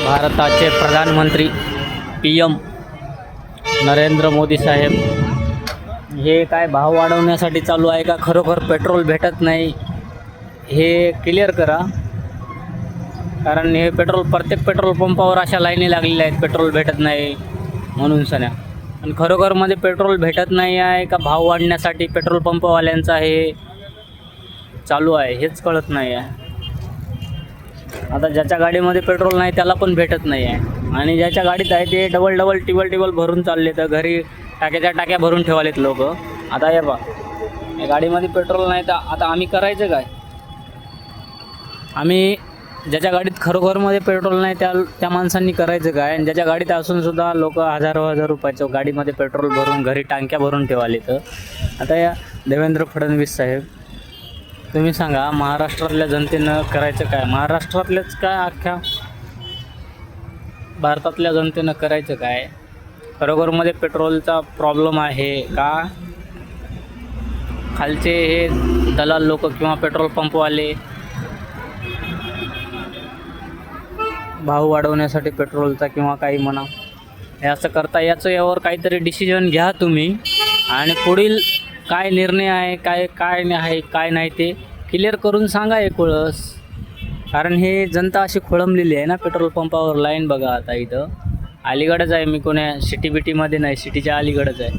भारताचे प्रधानमंत्री PM नरेंद्र मोदी साहेब हे काय भाव वाढवण्यासाठी चालू आहे का खरोखर पेट्रोल भेटत नाही हे क्लिअर करा. कारण हे प्रत्येक पेट्रोल पंपावर अशा लाईनी लागलेल्या आहेत पेट्रोल भेटत नाही म्हणून सन्या. आणि खरोखरमध्ये पेट्रोल भेटत नाही आहे का भाव वाढण्यासाठी पेट्रोल पंपवाल्यांचा हे चालू आहे हेच कळत नाही आहे. आता ज्याच्या गाडीमध्ये पेट्रोल नाही त्याला पण भेटत नाही आहे आणि ज्याच्या गाडीत आहे ते डबल टिबल भरून चालले तर घरी टाक्या भरून ठेवालेत लोक. आता हे बा या गाडीमध्ये पेट्रोल नाही तर आता आम्ही करायचं काय. आम्ही ज्याच्या गाडीत खरोखरमध्ये पेट्रोल नाही त्या माणसांनी करायचं काय. आणि ज्याच्या गाडीत असूनसुद्धा लोक हजार रुपयाचं गाडीमध्ये पेट्रोल भरून घरी टाक्या भरून ठेवाले. तर आता या देवेंद्र फडणवीस साहेब तुम्ही सांगा महाराष्ट्रातल्या जनतेनं करायचं काय. महाराष्ट्रातलेच काय अख्ख्या भारतातल्या जनतेनं करायचं काय. खरोखरमध्ये पेट्रोलचा प्रॉब्लेम आहे का खालचे हे दलाल लोक किंवा पेट्रोल पंपवाले भाव वाढवण्यासाठी पेट्रोलचा किंवा काही म्हणा हे असं करता. यावर काहीतरी डिसिजन घ्या तुम्ही आणि पुढील काय निर्णय आहे काय आहे काय नाही ते क्लिअर करून सांगा एक वेळस. कारण हे जनता अशी खोळंबलेली आहे ना पेट्रोल पंपावर. लाईन बघा आता इथं अलीकडंच आहे. मी कोण्या सिटीमध्ये नाही सिटीच्या अलीकडंच आहे.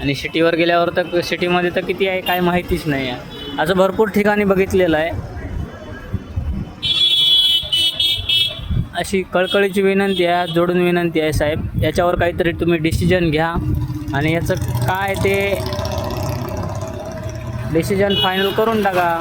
आणि सिटीवर गेल्यावर तर सिटीमध्ये तर किती आहे काय माहितीच नाही आहे. असं भरपूर ठिकाणी बघितलेलं आहे. अशी कळकळीची विनंती आहे जोडून विनंती आहे साहेब याच्यावर काहीतरी तुम्ही डिसिजन घ्या आणि याचं काय ते डिसिजन फायनल करून टाका.